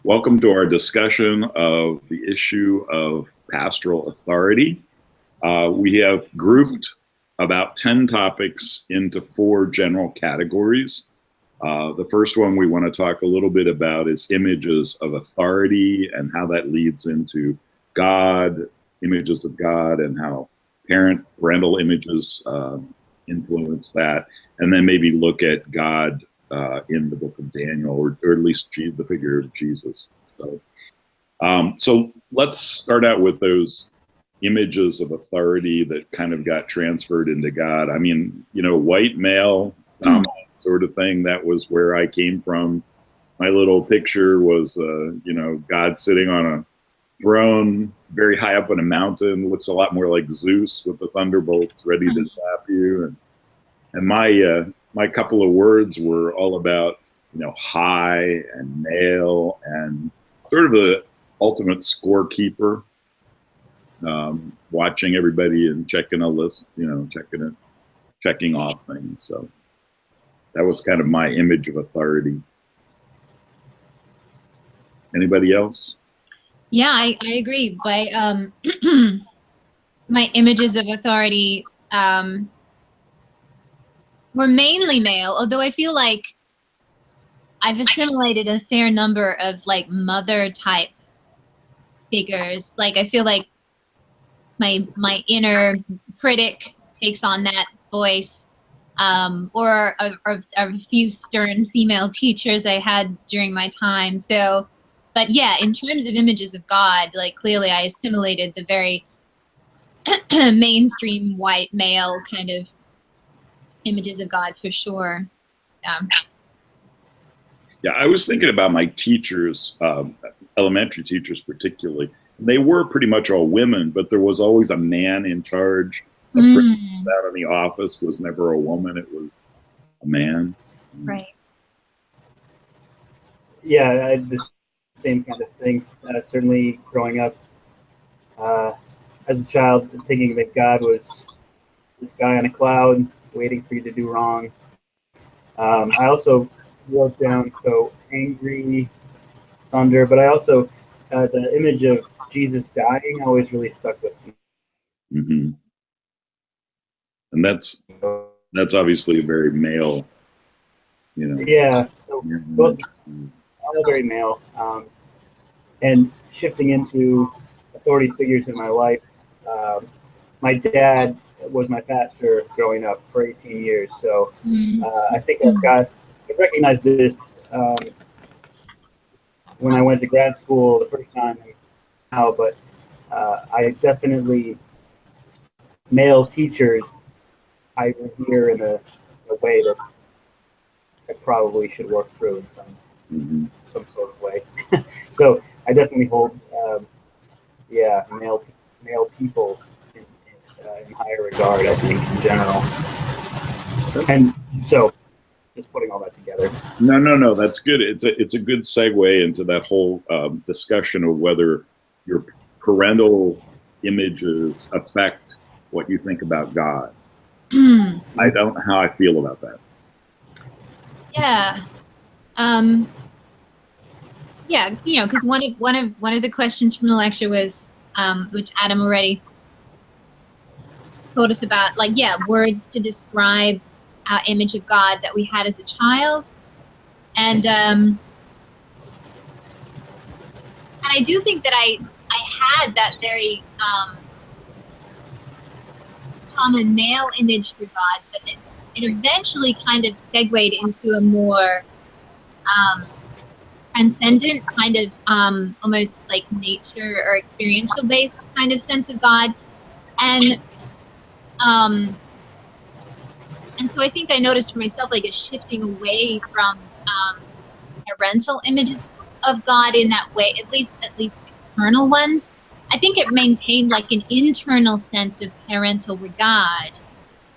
Welcome to our discussion of the issue of pastoral authority. We have grouped about 10 topics into 4 general categories. The first one we want to talk a little bit about is images of authority and how that leads into God, images of God, and how parental images influence that, and then maybe look at God in the book of Daniel, or at least the figure of Jesus. So let's start out with those images of authority that kind of got transferred into God. I mean, white male, dominant sort of thing. That was where I came from. My little picture was, God sitting on a throne very high up on a mountain. Looks a lot more like Zeus with the thunderbolts ready to zap you. And my couple of words were all about, high and male and sort of the ultimate scorekeeper, watching everybody and checking a list, checking off things. So that was kind of my image of authority. Anybody else? Yeah, I agree. My images of authority were mainly male, although I feel like I've assimilated a fair number of mother type figures. I feel like my inner critic takes on that voice, or a few stern female teachers I had during my time. So, but yeah, in terms of images of God, clearly I assimilated the very mainstream white male kind of images of God for sure. Yeah, I was thinking about my teachers, elementary teachers particularly. They were pretty much all women, but there was always a man in charge. The principal out in the office was never a woman; it was a man. Right. Yeah, I had the same kind of thing. Certainly, growing up as a child, thinking that God was this guy on a cloud waiting for you to do wrong. I also wrote down angry, thunder, but I also the image of Jesus dying always really stuck with me. Mm-hmm. And that's obviously a very male, Yeah, so both all very male. And shifting into authority figures in my life, my dad was my pastor growing up for 18 years. So I think I recognized this when I went to grad school the first time now, but I definitely, male teachers I revere in a way that I probably should work through in some sort of way. So I definitely hold male people in higher regard, I think, in general. And so just putting all that together. No, that's good. It's a good segue into that whole discussion of whether your parental images affect what you think about God. I don't know how I feel about that. Yeah. Yeah, because one of the questions from the lecture was, which Adam already told us about, words to describe our image of God that we had as a child, and I do think that I had that very common male image for God, but it eventually kind of segued into a more transcendent kind of almost like nature or experiential based kind of sense of God, and so I think I noticed for myself a shifting away from parental images of God in that way, at least external ones. I think it maintained an internal sense of parental regard,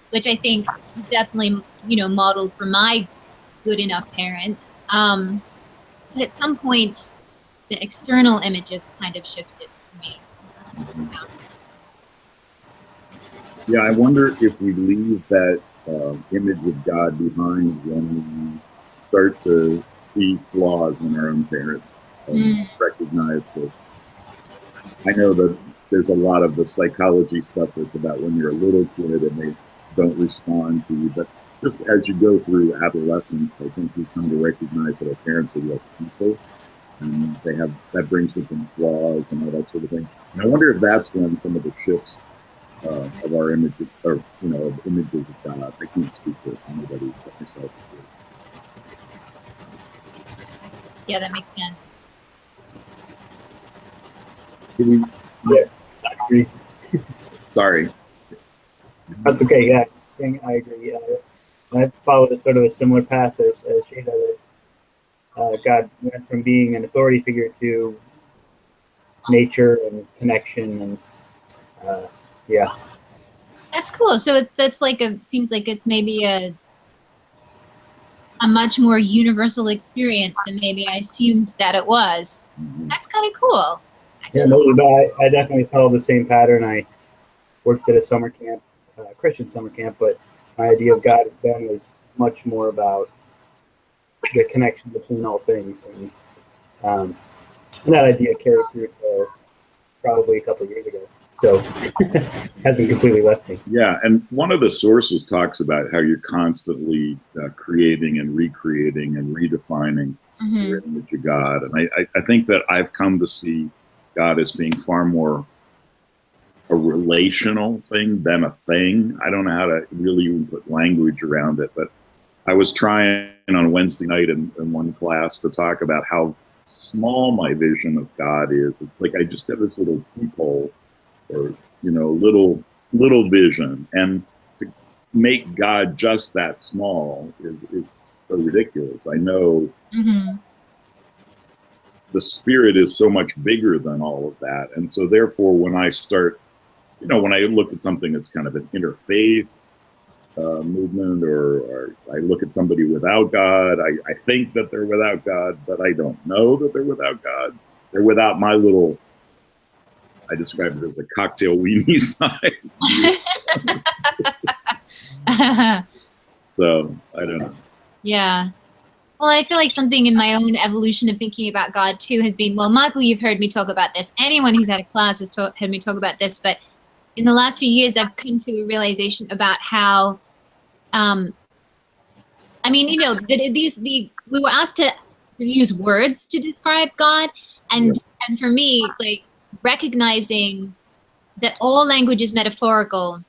which I think definitely modeled for my good enough parents. But at some point, the external images kind of shifted for me. Yeah, I wonder if we leave that image of God behind when we start to see flaws in our own parents. recognize that. I know that there's a lot of the psychology stuff that's about when you're a little kid and they don't respond to you, but just as you go through adolescence, I think you come to recognize that our parents are real people, and they have, that brings with them flaws and all that sort of thing. And I wonder if that's when some of the shifts of our images, or of images of God. I can't speak for anybody but myself. Yeah, that makes sense. Yeah, I agree. Sorry. That's okay. Yeah, I agree. I followed a sort of a similar path as Shada. That God went from being an authority figure to nature and connection, and yeah. That's cool. So that's like seems like it's maybe a much more universal experience than maybe I assumed that it was. That's kind of cool. Actually. Yeah, no, I definitely followed the same pattern. I worked at a summer camp, Christian summer camp, but my idea of God then was much more about the connection between all things, and that idea carried through probably a couple of years ago. So hasn't completely left me. Yeah, and one of the sources talks about how you're constantly creating and recreating and redefining your image of God. And I think that I've come to see God as being far more a relational thing than a thing. I don't know how to really even put language around it, but I was trying on Wednesday night in one class to talk about how small my vision of God is. It's like I just have this little peephole, or little vision, and to make God just that small is so ridiculous. I know the Spirit is so much bigger than all of that, and so therefore when I start, when I look at something that's kind of an interfaith movement, or I look at somebody without God, I think that they're without God, but I don't know that they're without God. They're without my little, I describe it as a cocktail weenie size. So, I don't know. Yeah. Well, I feel like something in my own evolution of thinking about God, too, has been, well, Michael, you've heard me talk about this. Anyone who's had a class has heard me talk about this. But in the last few years, I've come to a realization about how, we were asked to use words to describe God. And for me, like, recognizing that all language is metaphorical,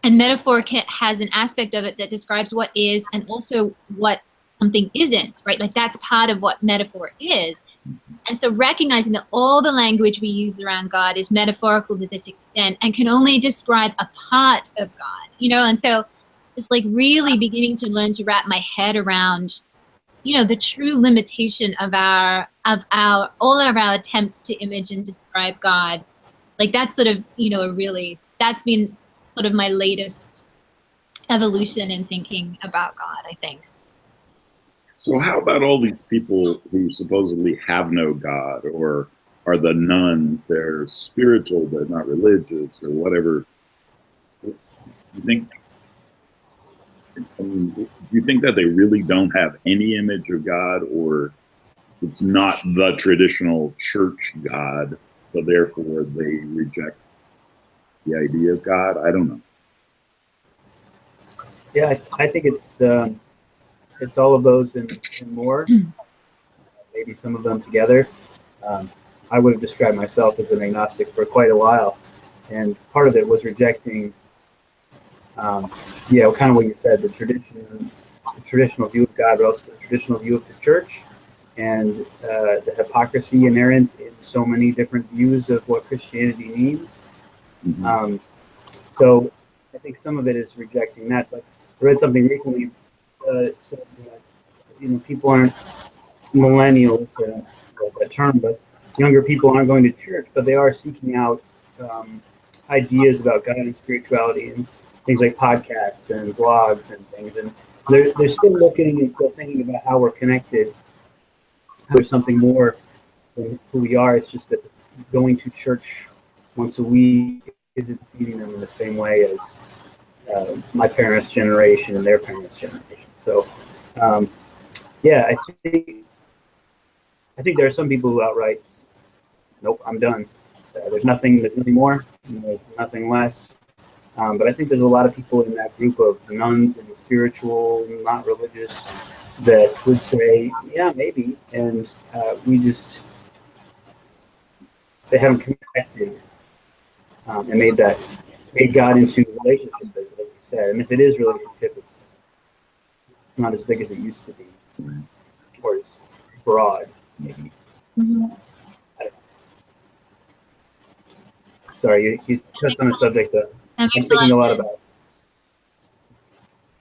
and metaphor has an aspect of it that describes what is and also what something isn't, right? Like that's part of what metaphor is. And so recognizing that all the language we use around God is metaphorical to this extent and can only describe a part of God, and so it's like really beginning to learn to wrap my head around, the true limitation of all of our attempts to image and describe God. Like that's sort of, that's been sort of my latest evolution in thinking about God, I think. So how about all these people who supposedly have no God, or are the nuns? They're spiritual, but not religious, or whatever. Do you think that they really don't have any image of God, or it's not the traditional church God, so therefore they reject the idea of God? I don't know. Yeah, I think it's all of those and more. Maybe some of them together. I would have described myself as an agnostic for quite a while, and part of it was rejecting, kind of what you said, the traditional view of God, but also the traditional view of the church, and the hypocrisy inherent in so many different views of what Christianity means. So I think some of it is rejecting that. But I read something recently said that people aren't millennials, that term, but younger people aren't going to church, but they are seeking out ideas about God and spirituality and things like podcasts and blogs and things, and they're still looking and still thinking about how we're connected. There's something more than who we are. It's just that going to church once a week isn't feeding them in the same way as my parents' generation and their parents' generation. So, I think I think there are some people who outright, nope, I'm done. There's nothing more. There's nothing less. But I think there's a lot of people in that group of nuns and spiritual, not religious, that would say, yeah, maybe. And they haven't connected and made God into relationship, like you said. And if it is relationship, it's not as big as it used to be, or as broad, maybe. Mm-hmm. I don't know. Sorry, you touched on a subject that I'm thinking a lot about.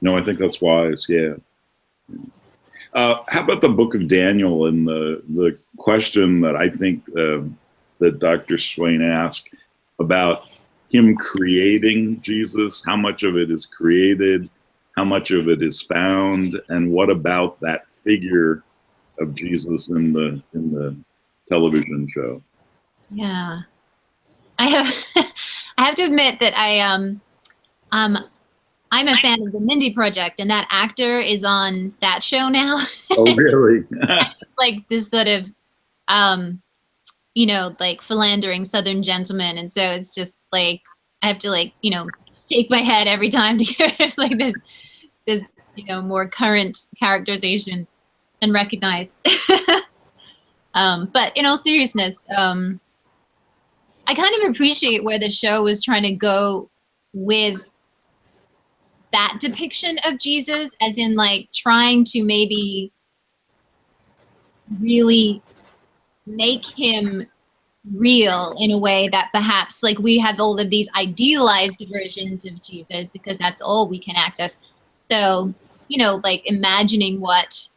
No, I think that's wise. Yeah. How about the book of Daniel and the question that I think that Dr. Swain asked about him creating Jesus? How much of it is created? How much of it is found? And what about that figure of Jesus in the television show? Yeah, I have I have to admit that I'm a fan of the Mindy Project, and that actor is on that show now. Oh, really? Like this sort of, like philandering Southern gentleman, and so it's just like I have to shake my head every time to hear like this more current characterization and recognize. But in all seriousness, I kind of appreciate where the show was trying to go with that depiction of Jesus, as in like trying to maybe really make him real in a way that perhaps like we have all of these idealized versions of Jesus because that's all we can access. So, like imagining what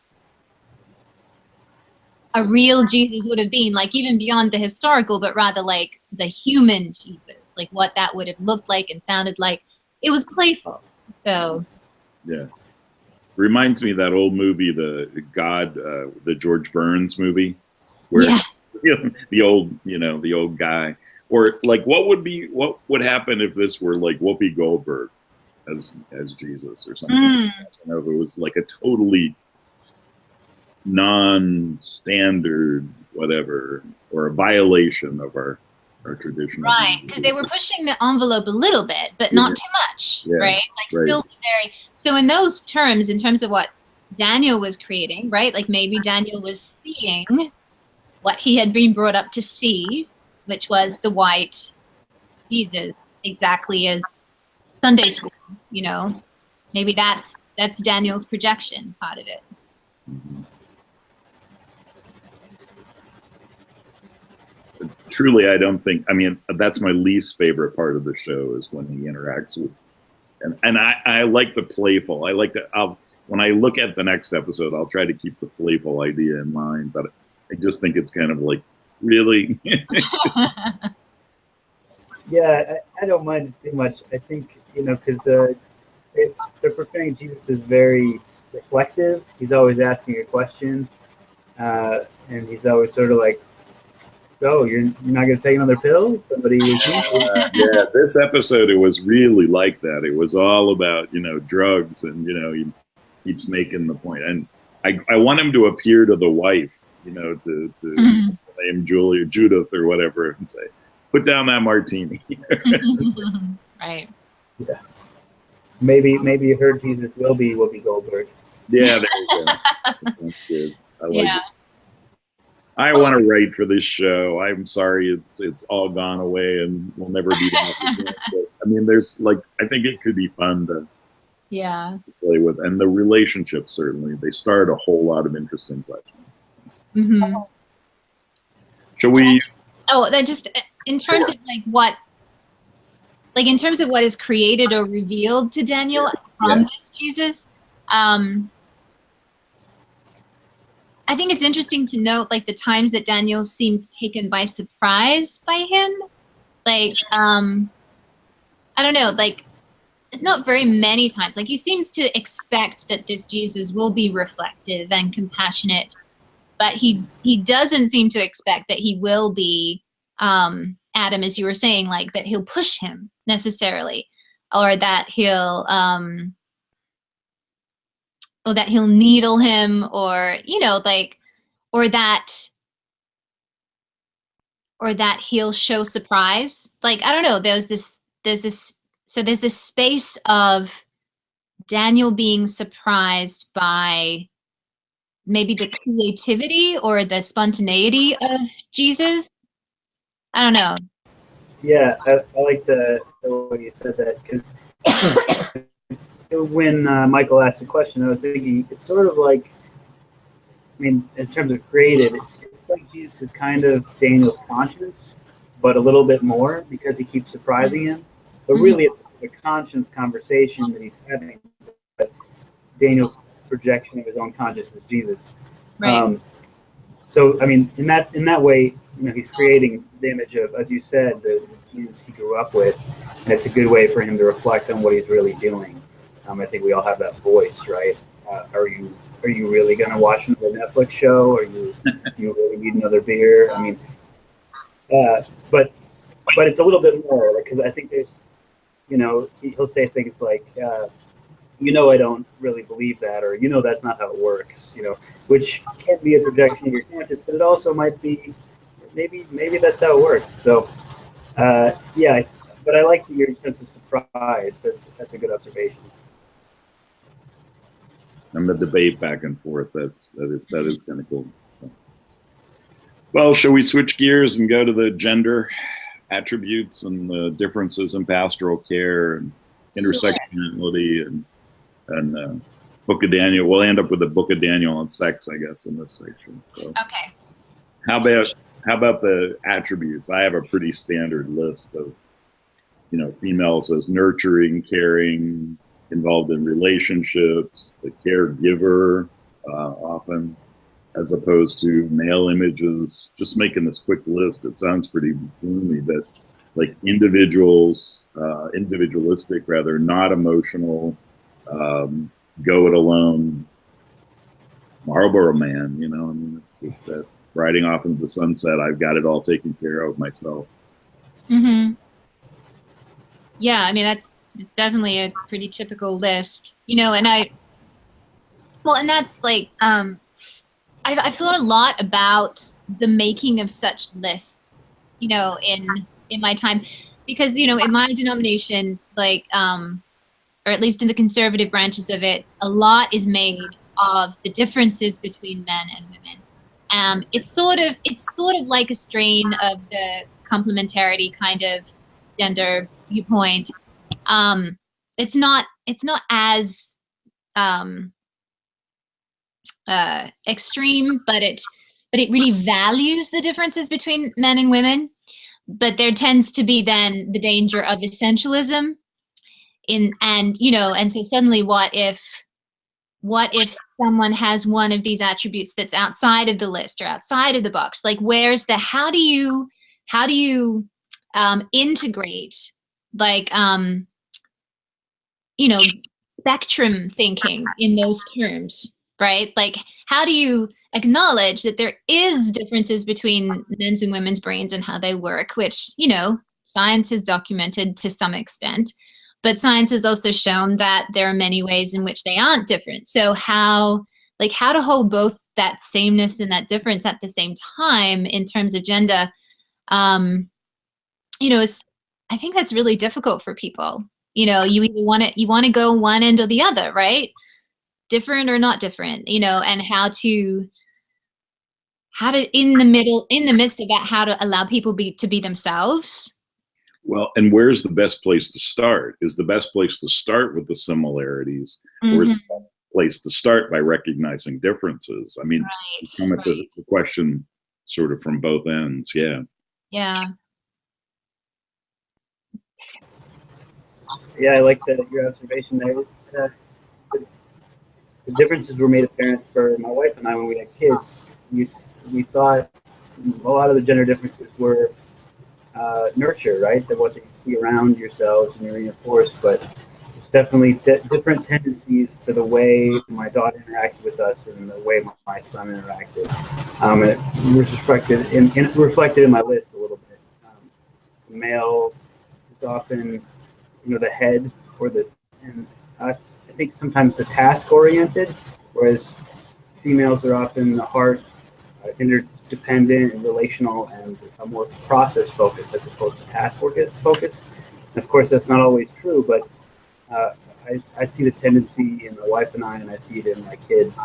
a real Jesus would have been, like even beyond the historical, but rather like the human Jesus, like what that would have looked like and sounded like. It was playful. So yeah, reminds me of that old movie, the George Burns movie, where the old guy, or like what would happen if this were like Whoopi Goldberg as Jesus or something. I don't know if it was like a totally non-standard whatever, or a violation of our traditional. Right, because they were pushing the envelope a little bit, but not too much, right? Like still very. So in those terms, in terms of what Daniel was creating, right? Like maybe Daniel was seeing what he had been brought up to see, which was the white Jesus, exactly as Sunday school. Maybe that's Daniel's projection part of it. Mm-hmm. Truly, I don't think. I mean, that's my least favorite part of the show is when he interacts with, and I like the playful. I like that. When I look at the next episode, I'll try to keep the playful idea in mind. But I just think it's kind of like, really. Yeah, I don't mind it too much. I think because they're portraying Jesus as very reflective. He's always asking a question, and he's always sort of like, "So you're not going to take another pill?" Somebody was yeah, this episode it was really like that. It was all about drugs, and he keeps making the point. And I want him to appear to the wife, to name Julia, Judith, or whatever, and say, "Put down that martini." Right. Yeah. Maybe her Jesus will be Whoopi Goldberg. Yeah, there you go. That's good. I like it. I Oh. want to write for this show. I'm sorry it's all gone away and will never be done again. But, I mean, there's I think it could be fun to play with, and the relationships certainly they start a whole lot of interesting questions. Mm-hmm. Shall we? Oh, that just in terms of in terms of what is created or revealed to Daniel from this Jesus. I think it's interesting to note like the times that Daniel seems taken by surprise by him. Like, I don't know, like it's not very many times. Like he seems to expect that this Jesus will be reflective and compassionate, but he doesn't seem to expect that he will be, Adam, as you were saying, like that he'll push him necessarily, or that he'll needle him, or or that or that he'll show surprise. Like, I don't know, there's this space of Daniel being surprised by maybe the creativity or the spontaneity of Jesus. I don't know. Yeah, I like the way you said that, because when Michael asked the question, I was thinking it's sort of like, I mean, in terms of creative, it's like Jesus is kind of Daniel's conscience, but a little bit more because he keeps surprising him. But really, it's the conscience conversation that he's having. But Daniel's projection of his own conscience is Jesus. Right. So, I mean, in that way, he's creating the image of, as you said, the Jesus he grew up with, and it's a good way for him to reflect on what he's really doing. I think we all have that voice, right? Are you really going to watch another Netflix show? Or you really need another beer? I mean, but it's a little bit more, because I think there's, he'll say things like, I don't really believe that, or that's not how it works, which can be a projection of your conscience, but it also might be maybe that's how it works. So yeah, but I like your sense of surprise. That's a good observation. And the debate back and forth, that is kind of cool. Well, shall we switch gears and go to the gender attributes and the differences in pastoral care and intersectionality and Book of Daniel? We'll end up with the Book of Daniel and sex, I guess, in this section. So, okay. How about the attributes? I have a pretty standard list of, females as nurturing, caring, involved in relationships, the caregiver, often, as opposed to male images. Just making this quick list, it sounds pretty gloomy, but like individualistic rather, not emotional, go it alone, Marlboro Man, I mean, it's that riding off into the sunset, I've got it all taken care of myself. Mm-hmm. Yeah, I mean, it's definitely a pretty typical list, and and that's like, I've thought a lot about the making of such lists, in my time, because, in my denomination, like, or at least in the conservative branches of it, a lot is made of the differences between men and women. It's sort of like a strain of the complementarity kind of gender viewpoint. It's not as extreme, but it really values the differences between men and women. But there tends to be then the danger of essentialism and so suddenly what if someone has one of these attributes that's outside of the list or outside of the box? Like, where's how do you integrate, like, spectrum thinking in those terms, right? Like, how do you acknowledge that there is differences between men's and women's brains and how they work, which, science has documented to some extent, but science has also shown that there are many ways in which they aren't different. So how to hold both that sameness and that difference at the same time in terms of gender, I think that's really difficult for people. You either want to go one end or the other, right? Different or not different, and how to in the midst of that, how to allow people to be themselves. Well, and where's the best place to start? Is the best place to start with the similarities, or is the best place to start by recognizing differences? I mean, come at the question sort of from both ends. Yeah. Yeah. Yeah, I like your observation there. The differences were made apparent for my wife and I when we had kids. We thought a lot of the gender differences were nurture, right? That what you see around yourselves and you're reinforced, but there's definitely different tendencies for the way my daughter interacted with us and the way my son interacted. And it was reflected in my list a little bit. The male is often, the head and I think sometimes the task oriented, whereas females are often the heart, dependent and relational and more process focused as opposed to task focused. And of course, that's not always true, but I see the tendency in my wife and I see it in my kids,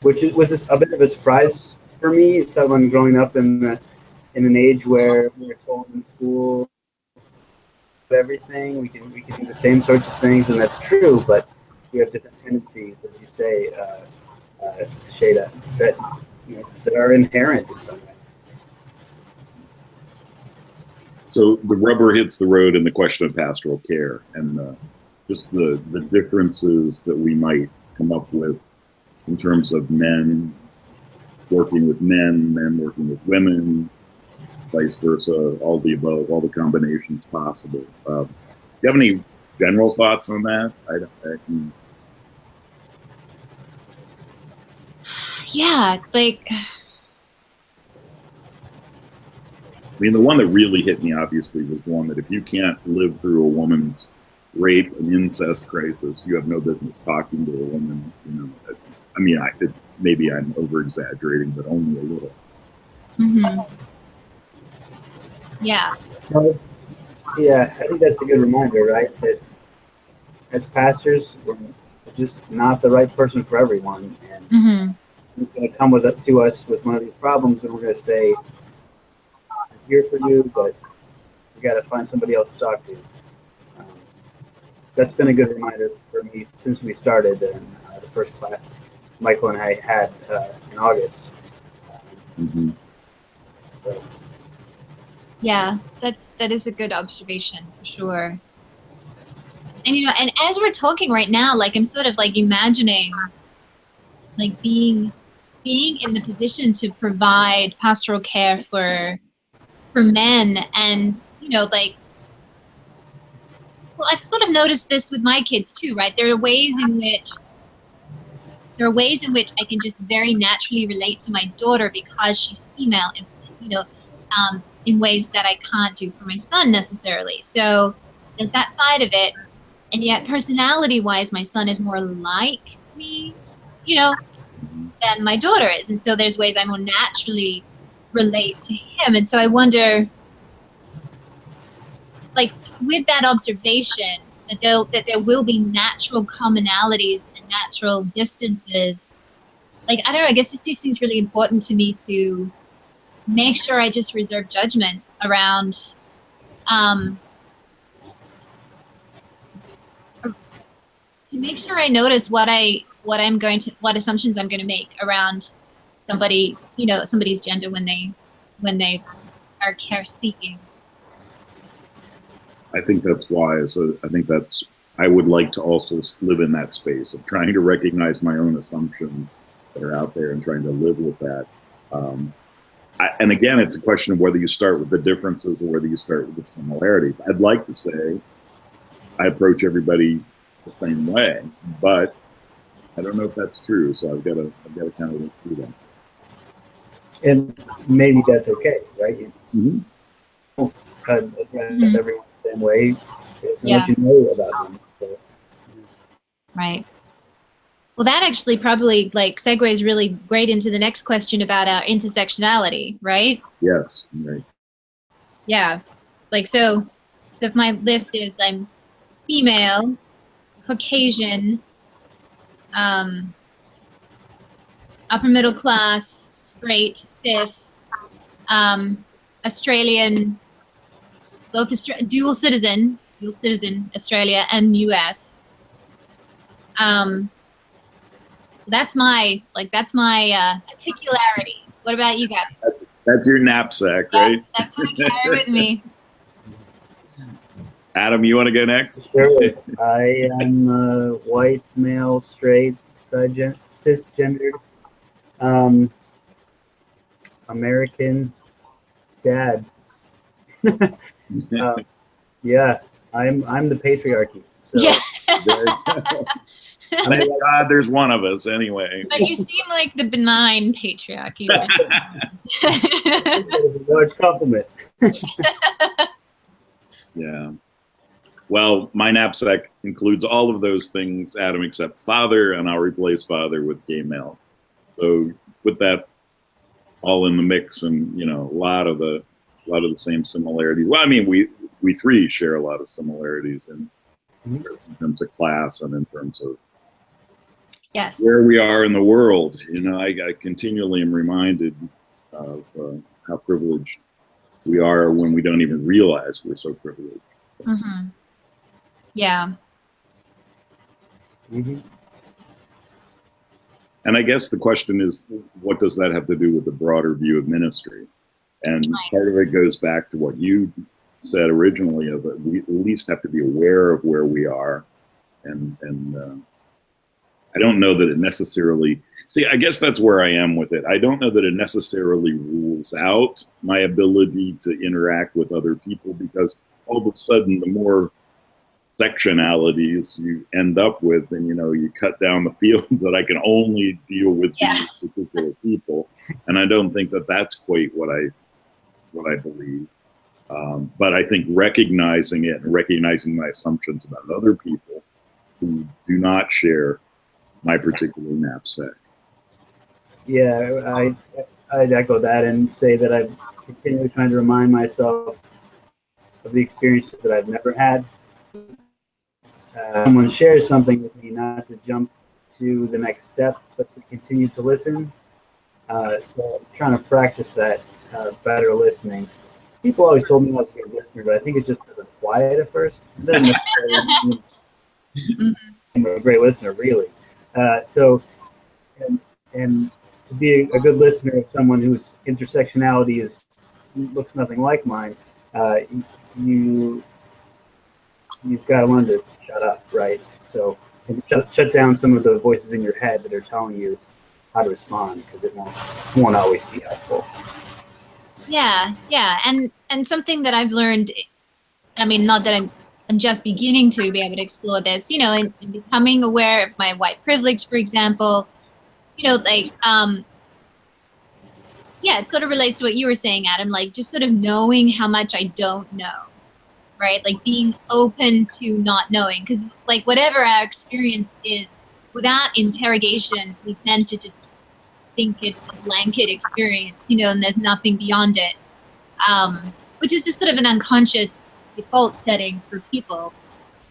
which was a bit of a surprise for me. Someone growing up in an age where we're told in school everything we can do the same sorts of things, and that's true, but we have different tendencies, as you say, Shada, that that are inherent in some ways. So the rubber hits the road in the question of pastoral care, and just the differences that we might come up with in terms of men working with men working with women, vice versa, all the above, all the combinations possible. Do you have any general thoughts on that? Yeah, like, I mean, the one that really hit me, obviously, was the one that if you can't live through a woman's rape and incest crisis, you have no business talking to a woman. I mean, it's maybe I'm over exaggerating, but only a little. mm-hmm. Yeah. Well, yeah, I think that's a good reminder, right? That as pastors, we're just not the right person for everyone, and Mm-hmm. you're going to come to us with one of these problems, and we're going to say, "I'm here for you, but you got to find somebody else to talk to." That's been a good reminder for me since we started in the first class Michael and I had in August. Mm-hmm. So. Yeah, that is a good observation for sure. And and as we're talking right now, like I'm sort of like imagining like being in the position to provide pastoral care for men, and like, well, I've sort of noticed this with my kids too, right? There are ways in which I can just very naturally relate to my daughter because she's female, in ways that I can't do for my son necessarily. So there's that side of it. And yet personality-wise, my son is more like me, than my daughter is. And so there's ways I more naturally relate to him. And so I wonder, like, with that observation, that there will be natural commonalities and natural distances. Like, I don't know, I guess this just seems really important to me to make sure I just reserve judgment around to make sure I notice what assumptions I'm going to make around somebody's gender when they are care seeking. I think that's wise. I would like to also live in that space of trying to recognize my own assumptions that are out there and trying to live with that. And again, it's a question of whether you start with the differences or whether you start with the similarities. I'd like to say I approach everybody the same way, but I don't know if that's true. So I've got to kind of look through that. And maybe that's okay, right? Mm-hmm. Address everyone the same way based on what you know about them. So. Right. Well, that actually probably segues really great into the next question about our intersectionality, right? Yes, right. Yeah. So if my list is I'm female, Caucasian, upper middle class, straight, cis, Australian, both dual citizen, Australia and US. That's my particularity. What about you guys? That's your knapsack, right? That's what I carry with me. Adam, you want to go next? Sure. I am white, male, straight, cisgendered, American dad. Yeah, I'm the patriarchy. So. Yeah. Thank God there's one of us anyway. But you seem like the benign patriarchy. It's a large compliment. Yeah. Well, my knapsack includes all of those things, Adam, except father, and I'll replace father with gay male. So with that all in the mix, and a lot of the same similarities. Well, I mean, we three share a lot of similarities in terms of class and in terms of Yes. where we are in the world. I continually am reminded of how privileged we are when we don't even realize we're so privileged. Mm-hmm. Yeah. Mm-hmm. And I guess the question is, what does that have to do with the broader view of ministry? And part of it goes back to what you said originally, of that we at least have to be aware of where we are. And I don't know that it necessarily, I guess that's where I am with it. I don't know that it necessarily rules out my ability to interact with other people, because all of a sudden, the more sectionalities you end up with, and you cut down the field that I can only deal with these particular people. And I don't think that that's quite what I believe. But I think recognizing it and recognizing my assumptions about other people who do not share my particular knapsack. Yeah, I'd echo that and say that I'm continually trying to remind myself of the experiences that I've never had. Someone shares something with me, not to jump to the next step, but to continue to listen. So I'm trying to practice that better listening. People always told me I was a good listener, but I think it's just because I'm quiet at first. It doesn't necessarily mean I'm a great listener, really. And to be a good listener of someone whose intersectionality looks nothing like mine, you've got to learn to shut up, right? So shut down some of the voices in your head that are telling you how to respond, because it won't always be helpful. Yeah, and something that I've learned, I mean, not that I'm just beginning to be able to explore this, in becoming aware of my white privilege, for example, it sort of relates to what you were saying, Adam, like just sort of knowing how much I don't know, right? Like being open to not knowing, because like whatever our experience is, without interrogation, we tend to just think it's a blanket experience, and there's nothing beyond it, which is just sort of an unconscious default setting for people.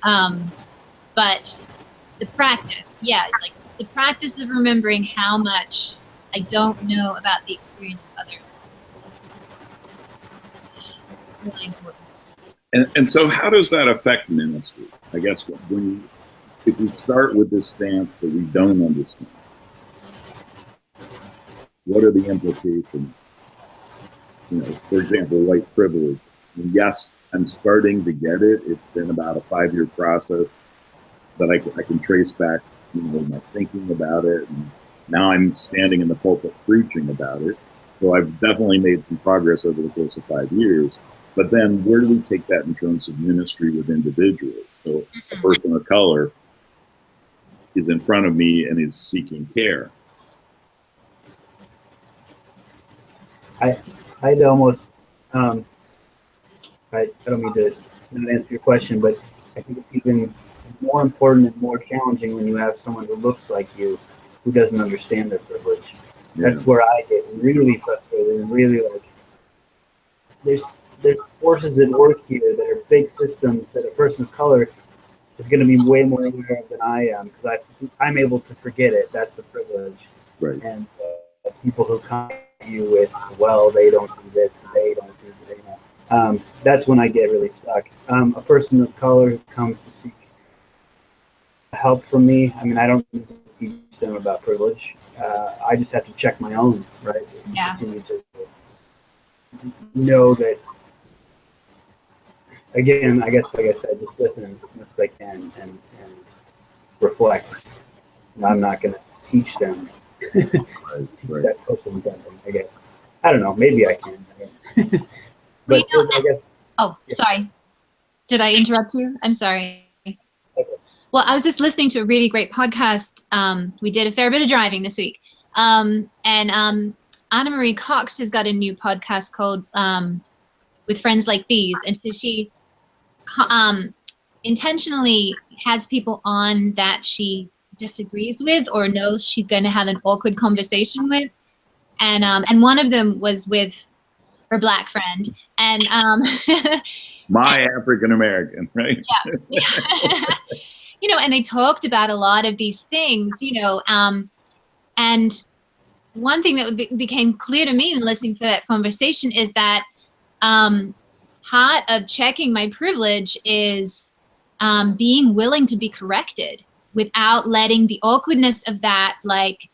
But the practice, like the practice of remembering how much I don't know about the experience of others. Really important. And so how does that affect ministry? I guess if we start with this stance that we don't understand, what are the implications? For example, white privilege. And yes, I'm starting to get it. It's been about a 5-year process that I can trace back, my thinking about it. And now I'm standing in the pulpit preaching about it. So I've definitely made some progress over the course of 5 years. But then where do we take that in terms of ministry with individuals? So a person of color is in front of me and is seeking care. I'd almost, I don't mean to not answer your question, but I think it's even more important and more challenging when you have someone who looks like you, who doesn't understand their privilege. Yeah. That's where I get really frustrated and really there's forces at work here that are big systems that a person of color is going to be way more aware of than I am, because I'm able to forget it. That's the privilege. Right. And people who come at you with, well, they don't do this, they don't do that. That's when I get really stuck. A person of color who comes to seek help from me, I mean, I don't teach them about privilege. I just have to check my own, right? Yeah. Continue to know that. Again, I guess, like I said, just listen as much as I can and reflect. I'm not going to teach them. Teach that person something, I guess. I don't know. Maybe I can. But I guess. Oh, yeah. Sorry. Did I interrupt you? I'm sorry. Okay. Well, I was just listening to a really great podcast. We did a fair bit of driving this week. And Anna Marie Cox has got a new podcast called With Friends Like These. And so she intentionally has people on that she disagrees with or knows she's going to have an awkward conversation with. and one of them was with her Black friend, and My African American, right? yeah. You know, and they talked about a lot of these things, you know, and one thing that became clear to me in listening to that conversation is that part of checking my privilege is being willing to be corrected without letting the awkwardness of that like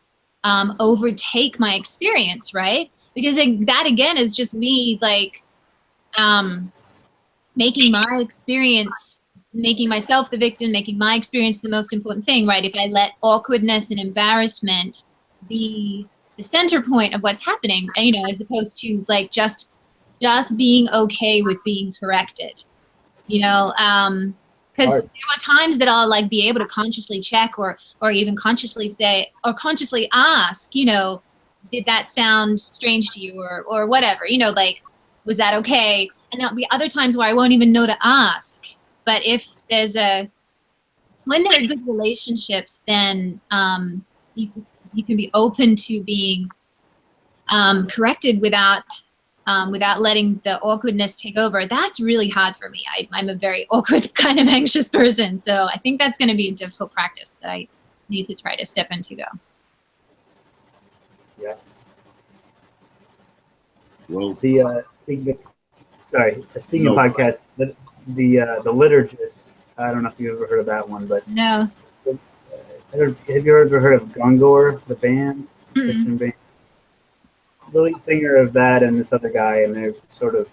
overtake my experience, right? Because that again is just me like making my experience, making myself the victim, making my experience the most important thing, right? If I let awkwardness and embarrassment be the center point of what's happening, you know, as opposed to like just being okay with being corrected, you know, because there are times that I'll like be able to consciously check or even consciously say or consciously ask, you know, did that sound strange to you or whatever, you know, like, was that okay? And there'll be other times where I won't even know to ask. But if there's when there are good relationships, then you can be open to being corrected without letting the awkwardness take over. That's really hard for me. I'm a very awkward kind of anxious person. So I think that's going to be a difficult practice that I need to try to step into though. Yeah. Well, Speaking of podcasts, the liturgist. I don't know if you ever heard of that one, but no. Have you ever heard of Gongor, the band, Christian band? The lead singer of that and this other guy, and they sort of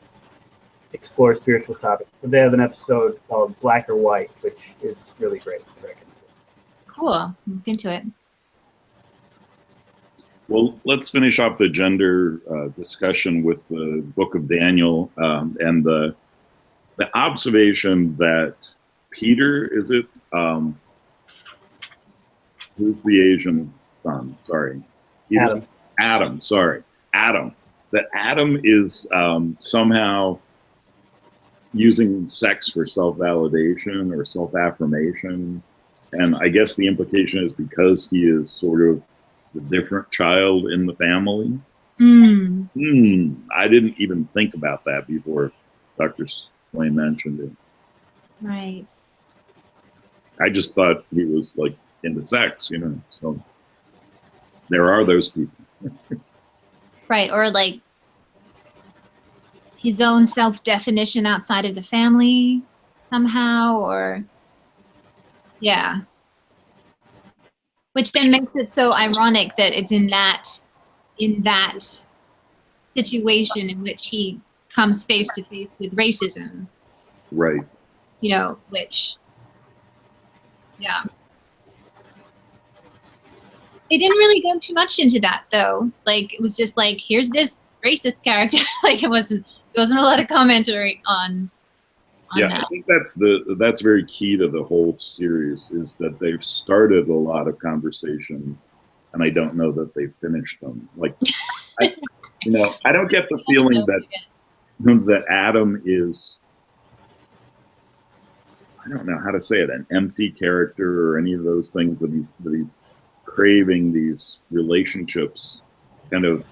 explore spiritual topics. But they have an episode called Black or White, which is really great. I recommend it. Cool. Look into it. Well, let's finish off the gender discussion with the Book of Daniel and the observation that Peter, is it? Who's the Asian son? Sorry. Adam, sorry. Adam. That Adam is somehow using sex for self-validation or self-affirmation. And I guess the implication is because he is sort of the different child in the family. I didn't even think about that before Dr. Swain mentioned it. Right. I just thought he was like into sex, you know. So there are those people. Right, or like his own self-definition outside of the family somehow, or yeah. Which then makes it so ironic that it's in that situation in which he comes face to face with racism. Right. You know, which, yeah. They didn't really go too much into that though. Like it was just like, here's this racist character. Like it wasn't a lot of commentary on yeah, that. I think that's very key to the whole series, is that they've started a lot of conversations and I don't know that they've finished them. Like I don't get the feeling that Adam is, I don't know how to say it, an empty character or any of those things that he's craving these relationships kind of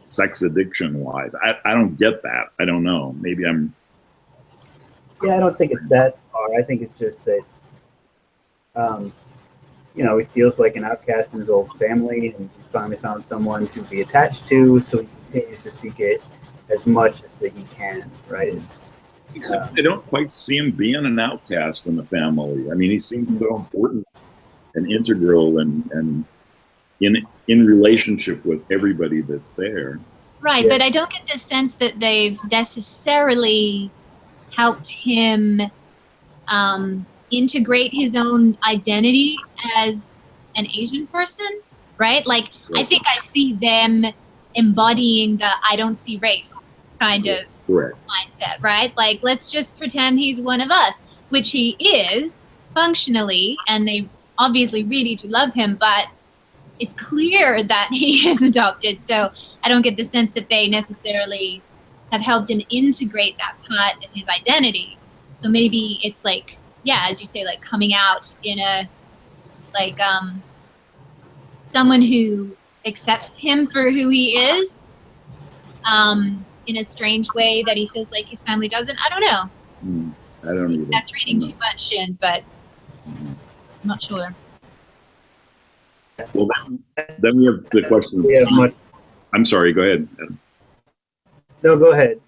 sex addiction wise. I don't get that. I don't know. Maybe I'm. Yeah, I don't think it's that far. I think it's just that, he feels like an outcast in his old family and he's finally found someone to be attached to, so he continues to seek it as much as that he can, right? Except I don't quite see him being an outcast in the family. I mean, he seems so important and integral and in relationship with everybody that's there. Right, yeah. But I don't get the sense that they've necessarily helped him integrate his own identity as an Asian person, right? Like, right. I think I see them embodying the I don't see race kind of mindset, right? Like, let's just pretend he's one of us, which he is functionally, and they obviously really do love him, but it's clear that he is adopted. So I don't get the sense that they necessarily have helped him integrate that part of his identity. So maybe it's like, yeah, as you say, like coming out in a, like, someone who accepts him for who he is, in a strange way that he feels like his family doesn't. I don't know. I don't either. That's reading too much in, but I'm not sure. Well, then we have the question. We have much. I'm sorry, go ahead. No, go ahead.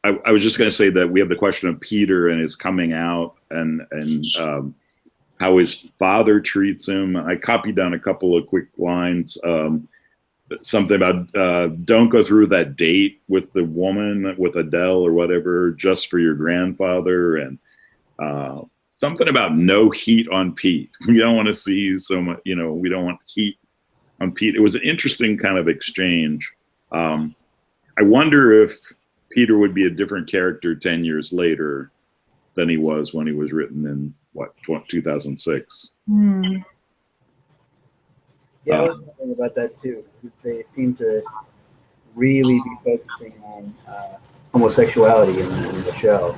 I was just going to say that we have the question of Peter and his coming out and how his father treats him. I copied down a couple of quick lines. Something about don't go through that date with the woman, with Adele or whatever, just for your grandfather, and something about no heat on Pete. We don't want to see so much, we don't want heat on Pete. It was an interesting kind of exchange. I wonder if Peter would be a different character 10 years later than he was when he was written in 2006. Yeah, I was wondering about that too. They seem to really be focusing on homosexuality in the show,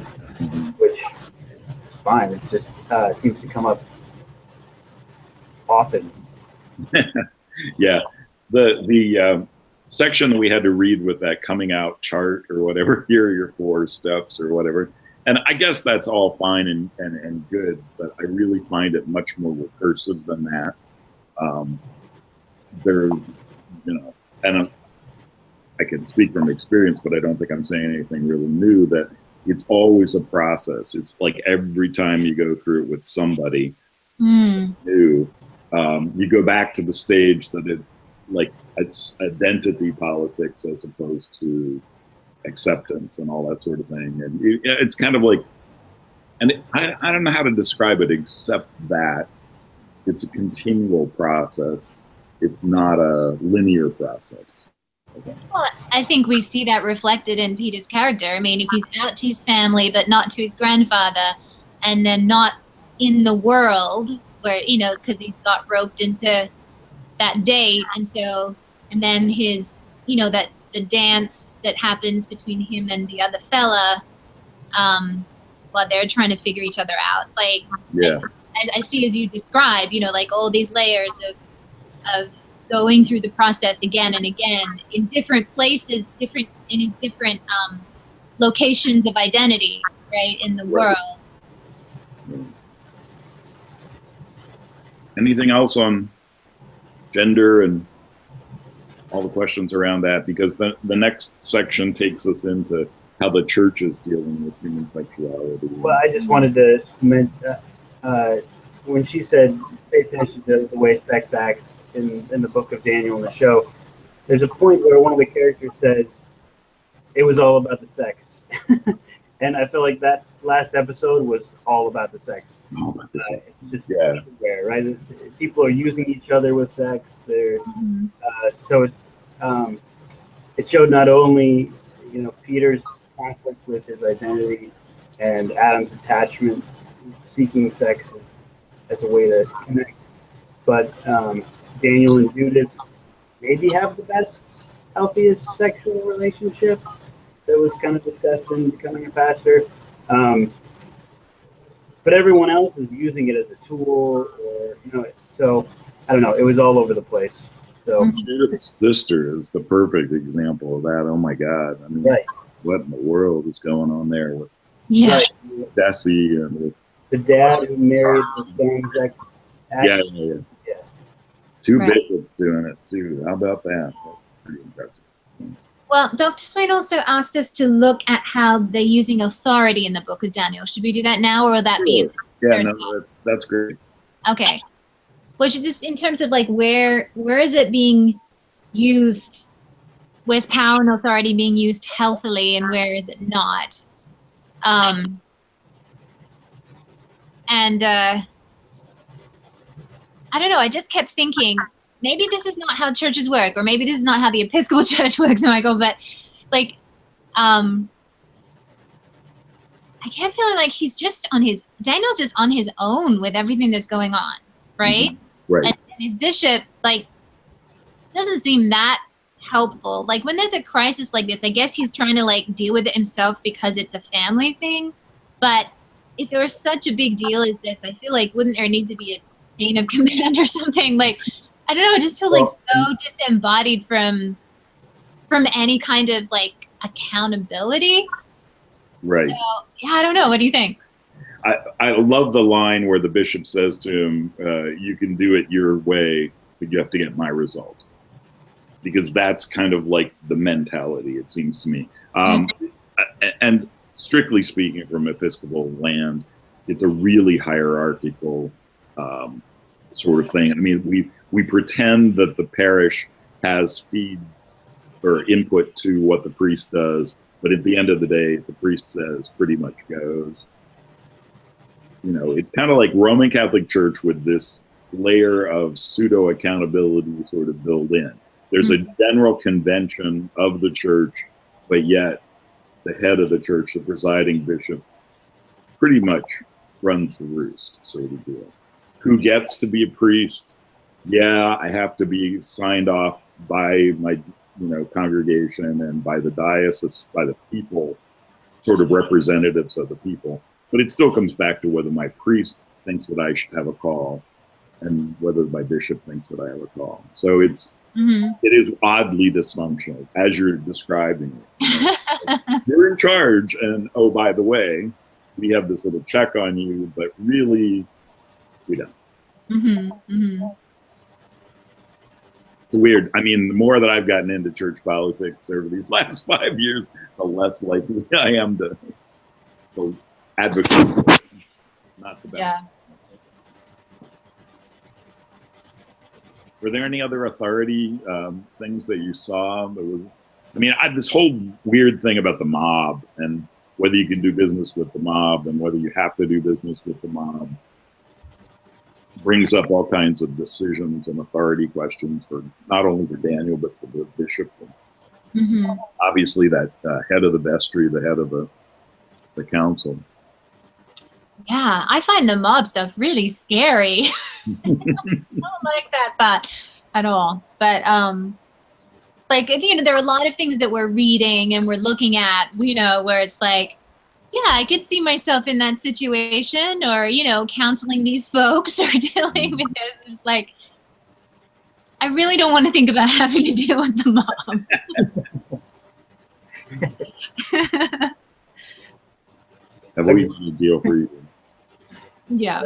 which is fine. It just seems to come up often. Yeah, the section that we had to read with that coming out chart or whatever, here are your 4 steps or whatever, and I guess that's all fine and good, but I really find it much more recursive than that. There, and I can speak from experience, but I don't think I'm saying anything really new, that it's always a process. It's like every time you go through it with somebody new, you go back to the stage that it's identity politics as opposed to acceptance and all that sort of thing. And it's kind of like, and I don't know how to describe it except that it's a continual process. It's not a linear process. Okay. Well, I think we see that reflected in Peter's character. I mean, if he's out to his family but not to his grandfather, and then not in the world where, because he's got roped into that date, and then his, that the dance that happens between him and the other fella, while they're trying to figure each other out. Like, yeah. I see, as you describe, like all these layers of going through the process again and again in different places, in his different locations of identity, right, in the world. Anything else on gender and all the questions around that? Because the next section takes us into how the church is dealing with human sexuality. Well, I just wanted to mention, when she said pay attention to the way sex acts in the book of Daniel in the show, there's a point where one of the characters says it was all about the sex. And I feel like that last episode was all about the sex. All about the sex. Just everywhere, right? People are using each other with sex. They're so it showed not only Peter's conflict with his identity and Adam's attachment, seeking sex as a way to connect, but Daniel and Judith maybe have the best, healthiest sexual relationship that was kind of discussed in Becoming a Pastor. But everyone else is using it as a tool, or so I don't know. It was all over the place. So Judith's sister is the perfect example of that. Oh my God! I mean, what in the world is going on there with Desi and with the dad who married the son's ex? Yeah. Two bishops doing it too. How about that? That's pretty impressive. Well, Dr. Swain also asked us to look at how they're using authority in the book of Daniel. Should we do that now, or will that be? Yeah, no, that's great. Okay. Well, just in terms of like where is it being used? Where's power and authority being used healthily, and where is it not? And I don't know. I just kept thinking, maybe this is not how churches work, or maybe this is not how the Episcopal Church works, Michael. But like, I kept feeling like Daniel's just on his own with everything that's going on, right? Right. And his bishop, like, doesn't seem that helpful. Like, when there's a crisis like this, I guess he's trying to like deal with it himself because it's a family thing. But if there was such a big deal as this, I feel like wouldn't there need to be a chain of command or something? Like, I don't know, it just feels like so disembodied from any kind of like accountability. Right. So, yeah, I don't know. What do you think? I love the line where the bishop says to him, you can do it your way, but you have to get my result. Because that's kind of like the mentality, it seems to me. And strictly speaking, from Episcopal land, it's a really hierarchical sort of thing. I mean, we pretend that the parish has feed or input to what the priest does, but at the end of the day, the priest says pretty much goes. You know, it's kind of like Roman Catholic Church with this layer of pseudo accountability sort of built in. There's a general convention of the church, but yet the head of the church, the presiding bishop, pretty much runs the roost, sort of deal. Who gets to be a priest? Yeah, I have to be signed off by my, congregation and by the diocese, by the people, sort of representatives of the people. But it still comes back to whether my priest thinks that I should have a call and whether my bishop thinks that I have a call. So it is oddly dysfunctional, as you're describing it. You're in charge, and oh, by the way, we have this little check on you, but really, we don't. It's weird. I mean, the more that I've gotten into church politics over these last 5 years, the less likely I am to advocate. Not the best. Yeah. Were there any other authority things that you saw? This whole weird thing about the mob and whether you can do business with the mob and whether you have to do business with the mob brings up all kinds of decisions and authority questions for not only for Daniel, but for the bishop. Obviously, that head of the vestry, the head of the council. Yeah, I find the mob stuff really scary. I don't like that thought at all. But there are a lot of things that we're reading and we're looking at, where it's like, yeah, I could see myself in that situation, or counseling these folks or dealing with this. It's like, I really don't want to think about having to deal with the mob. Have we got a deal for you? Yeah.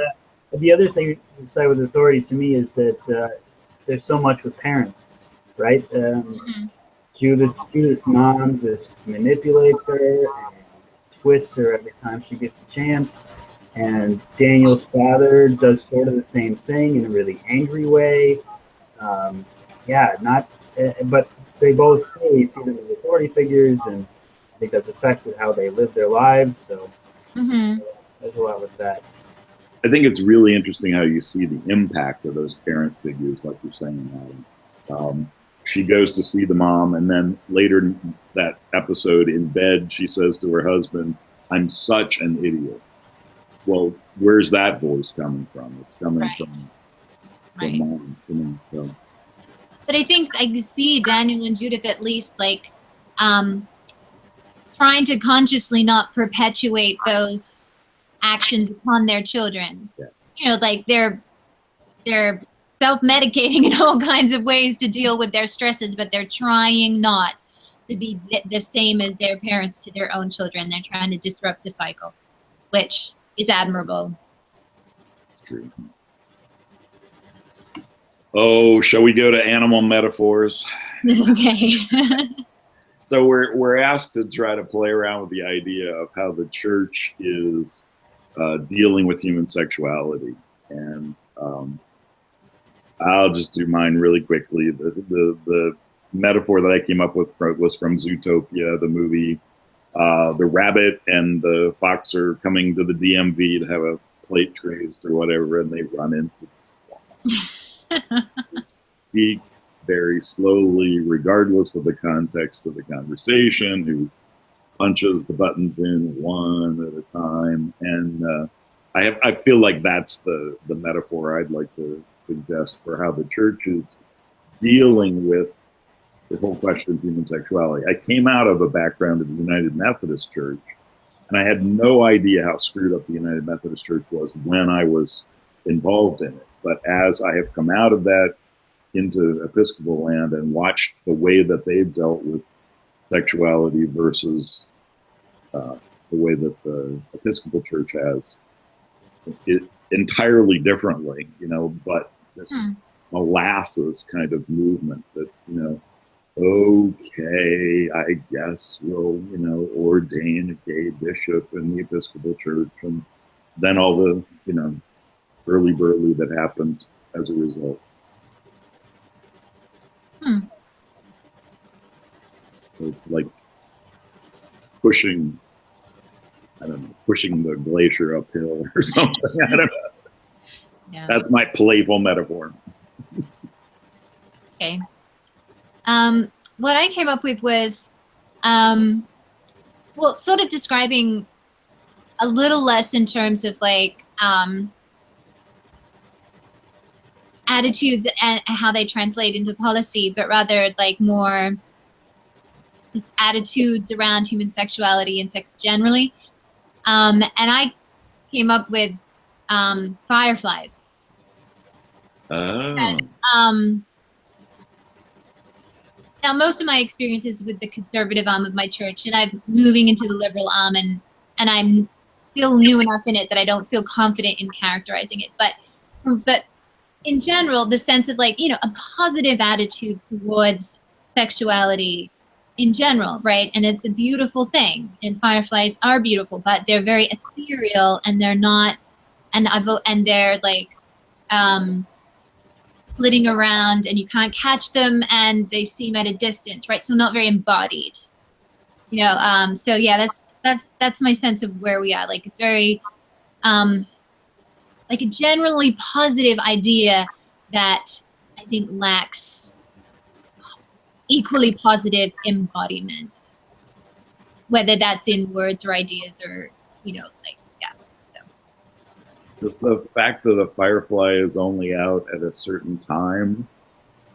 The other thing to say with authority to me is that there's so much with parents, right? Judith's mom just manipulates her and twists her every time she gets a chance. And Daniel's father does sort of the same thing in a really angry way. But they both clearly see them as authority figures, and I think that's affected how they live their lives. So there's a lot with that. I think it's really interesting how you see the impact of those parent figures, like you're saying, Adam. She goes to see the mom, and then later in that episode in bed, she says to her husband, "I'm such an idiot." Well, where's that voice coming from? It's coming from mom. So. But I think I see Daniel and Judith at least trying to consciously not perpetuate those actions upon their children. Yeah. They're self-medicating in all kinds of ways to deal with their stresses, but they're trying not to be the same as their parents to their own children. They're trying to disrupt the cycle, which is admirable. It's true. Oh, shall we go to animal metaphors? Okay. So we're asked to try to play around with the idea of how the church is dealing with human sexuality, and I'll just do mine really quickly. The metaphor that I came up with was from Zootopia, the movie. The rabbit and the fox are coming to the DMV to have a plate traced or whatever, and they run into speak very slowly, regardless of the context of the conversation, who punches the buttons in one at a time. And I feel like that's the metaphor I'd like to suggest for how the church is dealing with the whole question of human sexuality. I came out of a background of the United Methodist Church, and I had no idea how screwed up the United Methodist Church was when I was involved in it. But as I have come out of that into Episcopal land and watched the way that they've dealt with sexuality versus the way that the Episcopal Church has, it entirely differently, you know, but this molasses kind of movement that, you know, okay, I guess we'll, you know, ordain a gay bishop in the Episcopal Church, and then all the, you know, hurly-burly that happens as a result. So it's like pushing, I don't know, pushing the glacier uphill or something. I don't know. Yeah. That's my playful metaphor. Okay. What I came up with was, well, sort of describing a little less in terms of like attitudes and how they translate into policy, but rather like more just attitudes around human sexuality and sex generally. And I came up with fireflies. Oh. As, now, most of my experiences with the conservative arm of my church, and I'm moving into the liberal arm, and I'm still new enough in it that I don't feel confident in characterizing it. But in general, the sense of like, you know, a positive attitude towards sexuality in general, right? And it's a beautiful thing, and fireflies are beautiful, but they're very ethereal, and they're not, and they're like flitting around, and you can't catch them, and they seem at a distance, right? So not very embodied, you know. So yeah, that's my sense of where we are. Like very, like a generally positive idea that I think lacks equally positive embodiment, whether that's in words or ideas or, you know, like, yeah. So. Just the fact that a firefly is only out at a certain time.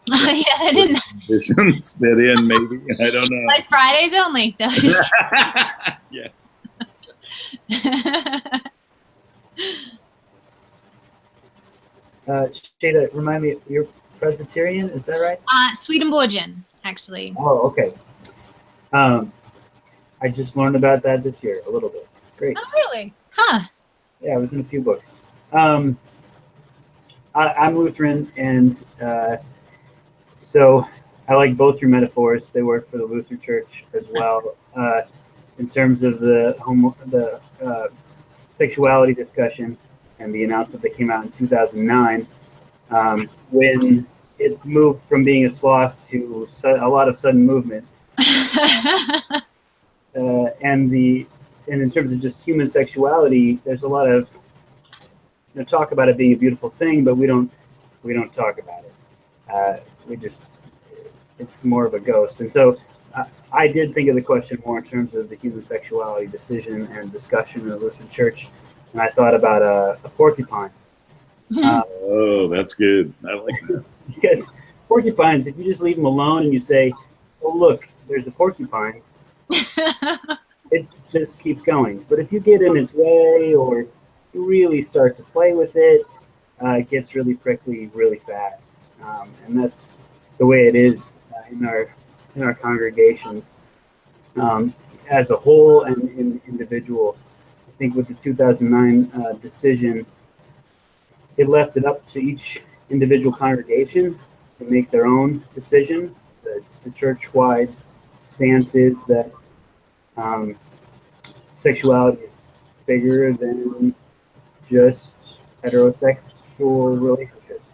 Yeah, I didn't. Conditions fit in, maybe. I don't know. Like Fridays only, though. Just yeah. Shada, remind me, you're Presbyterian, is that right? Swedenborgian, actually. Oh, okay. I just learned about that this year a little bit. Great. Oh, really? Huh. Yeah, I was in a few books. I'm Lutheran, and so I like both your metaphors. They work for the Lutheran Church as well. In terms of the sexuality discussion and the announcement that came out in 2009, when it moved from being a sloth to a lot of sudden movement. And in terms of just human sexuality, there's a lot of talk about it being a beautiful thing, but we don't talk about it. It's more of a ghost. And so I did think of the question more in terms of the human sexuality decision and discussion in the Lutheran Church, and I thought about a porcupine. Oh, that's good. I like that. Because porcupines, if you just leave them alone and you say, "Oh, look, there's a porcupine," it just keeps going. But if you get in its way or you really start to play with it, it gets really prickly really fast. And that's the way it is in our congregations as a whole and in individual. I think with the 2009 decision, it left it up to each individual congregation to make their own decision. The church-wide stance is that sexuality is bigger than just heterosexual relationships.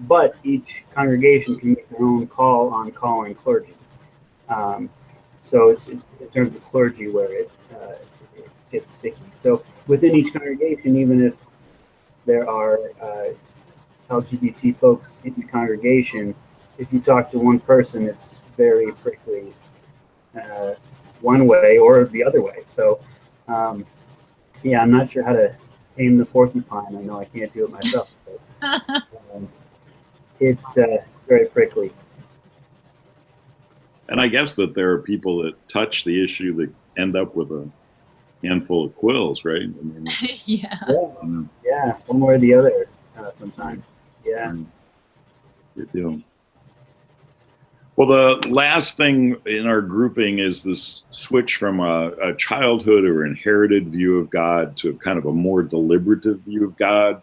But each congregation can make their own call on calling clergy. So it's in terms of clergy where it gets sticky. So within each congregation, even if there are LGBT folks in the congregation, if you talk to one person, it's very prickly one way or the other way. So, yeah, I'm not sure how to tame the porcupine. I know I can't do it myself. But, it's very prickly. And I guess that there are people that touch the issue that end up with a handful of quills, right? I mean, Yeah. Yeah, one way or the other sometimes. Yeah. Good deal. Well, the last thing in our grouping is this switch from a childhood or inherited view of God to kind of a more deliberative view of God.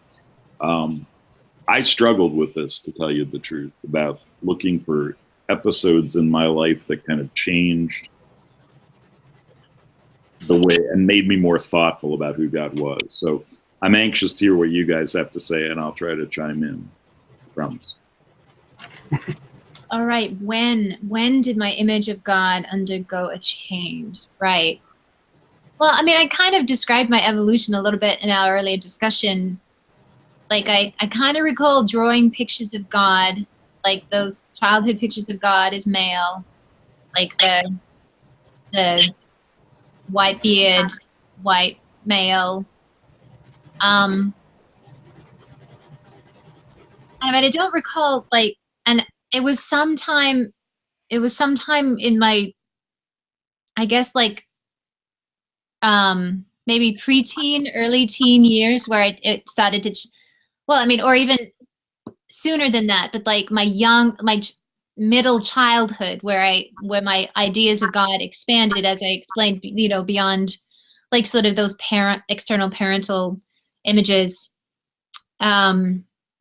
I struggled with this, to tell you the truth, about looking for episodes in my life that kind of changed the way and made me more thoughtful about who God was. So I'm anxious to hear what you guys have to say, and I'll try to chime in. Promise. All right. When did my image of God undergo a change? Right. Well, I mean, I kind of described my evolution a little bit in our earlier discussion. Like I kind of recall drawing pictures of God, like those childhood pictures of God as male, like the white beard, white male. But I don't recall and it was sometime in my, I guess maybe preteen, early teen years where it started to, well, I mean, or even sooner than that, but like my middle childhood where my ideas of God expanded, as I explained, beyond like sort of those external parental images. But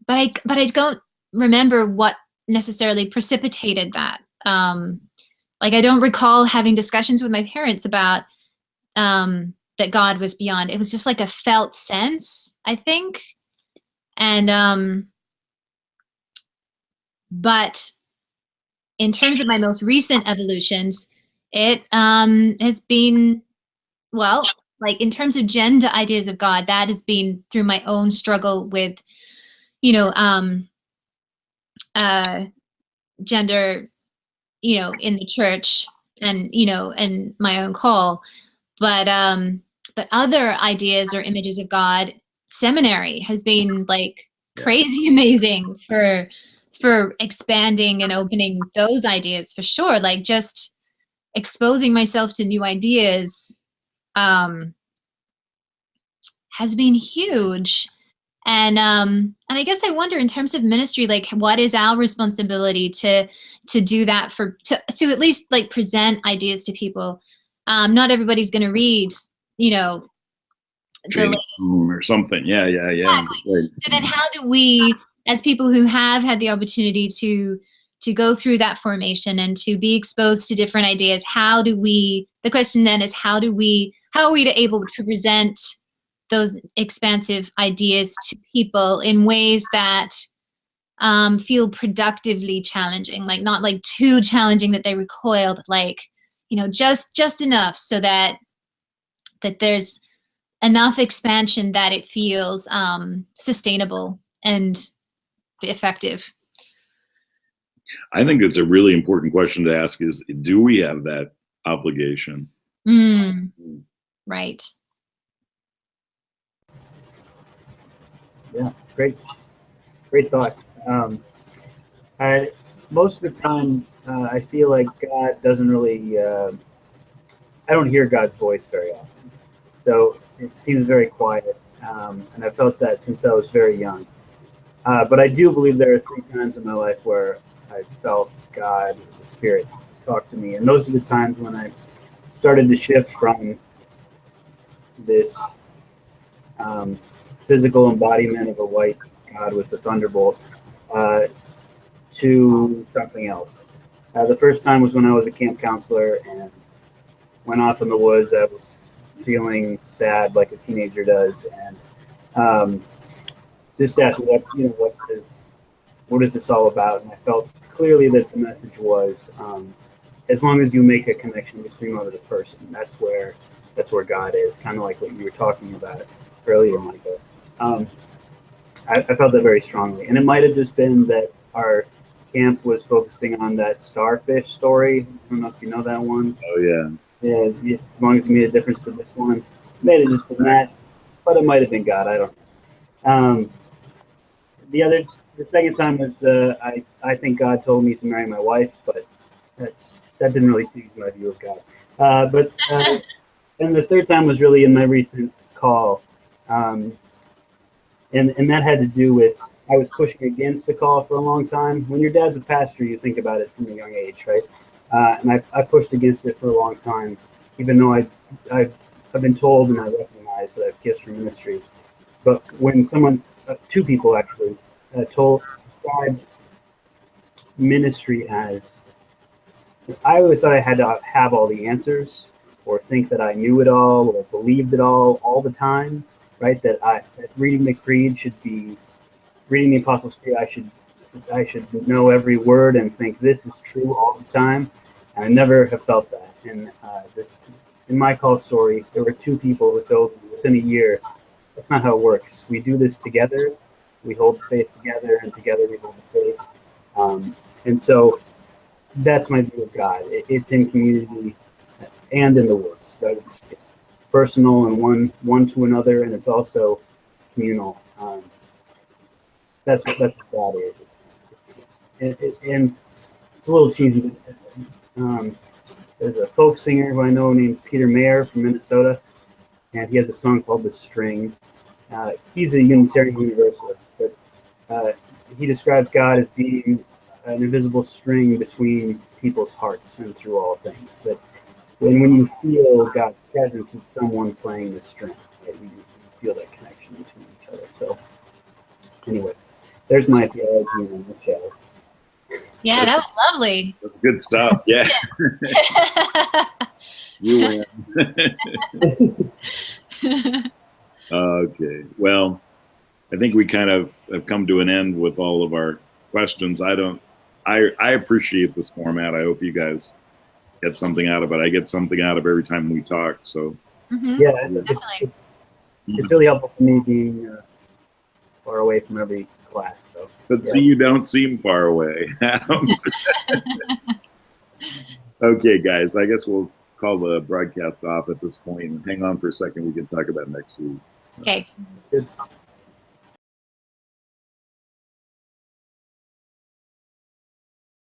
I don't remember what necessarily precipitated that. Like I don't recall having discussions with my parents about that God was beyond. It was just like a felt sense, I think. And but in terms of my most recent evolutions, it has been, well, like in terms of gender ideas of God, that has been through my own struggle with, gender, in the church and, and my own call. But other ideas or images of God, seminary has been like crazy amazing for expanding and opening those ideas for sure. Like just exposing myself to new ideas has been huge. And I guess I wonder, in terms of ministry, like what is our responsibility to do that, to at least like present ideas to people. Not everybody's going to read, the latest or something. Yeah. Exactly. Right. So then how do we, as people who have had the opportunity to go through that formation and to be exposed to different ideas, the question then is how are we able to present those expansive ideas to people in ways that feel productively challenging, like not like too challenging that they recoil, but like, just enough so that there's enough expansion that it feels sustainable and effective. I think it's a really important question to ask is, do we have that obligation? Right. Yeah, great thought. Most of the time, I feel like God doesn't really, I don't hear God's voice very often. So it seems very quiet. And I felt that since I was very young. But I do believe there are 3 times in my life where I felt God, the Spirit, talk to me. And those are the times when I started to shift from this physical embodiment of a white God with a thunderbolt to something else. The first time was when I was a camp counselor and went off in the woods. I was feeling sad like a teenager does, and just asked what is this all about? And I felt clearly that the message was, as long as you make a connection between you and the person, that's where God is. Kind of like what you were talking about earlier, Michael. I felt that very strongly, and it might have just been that our camp was focusing on that starfish story. I don't know if you know that one. Oh yeah. Yeah, as long as you made a difference to this one, it may have just been that, but it might have been God. I don't know. The second time was I think God told me to marry my wife, but that didn't really change my view of God. And the third time was really in my recent call, and that had to do with I was pushing against the call for a long time. When your dad's a pastor, you think about it from a young age, right? And I pushed against it for a long time, even though I've been told and I recognize that I have gifts for ministry. But when someone, two people actually, described ministry as, I always thought I had to have all the answers or think that I knew it all or believed it all the time, right? That reading the creed should be, reading the Apostles' Creed, I should know every word and think this is true all the time. And I never have felt that. And in my call story, there were two people who told me within a year, that's not how it works. We do this together. We hold the faith together, and together we hold the faith. And so that's my view of God. It's in community and in the words. Right? It's personal and one to another, and it's also communal. That's what God is. And it's a little cheesy. But, there's a folk singer who I know named Peter Mayer from Minnesota, and he has a song called "The String." He's a Unitarian Universalist, but he describes God as being an invisible string between people's hearts and through all things. That when you feel God's presence, it's someone playing the string. Right? You feel that connection between each other. So anyway, there's my theology in a nutshell. Yeah, that was lovely. That's good stuff. Yeah. You win. Okay. Well, I think we kind of have come to an end with all of our questions. I appreciate this format. I hope you guys get something out of it. I get something out of every time we talk. So yeah, it's really helpful for me being far away from every class. So, but see, you don't seem far away. Okay, guys, I guess we'll call the broadcast off at this point and hang on for a second. We can talk about next week. Okay. Good.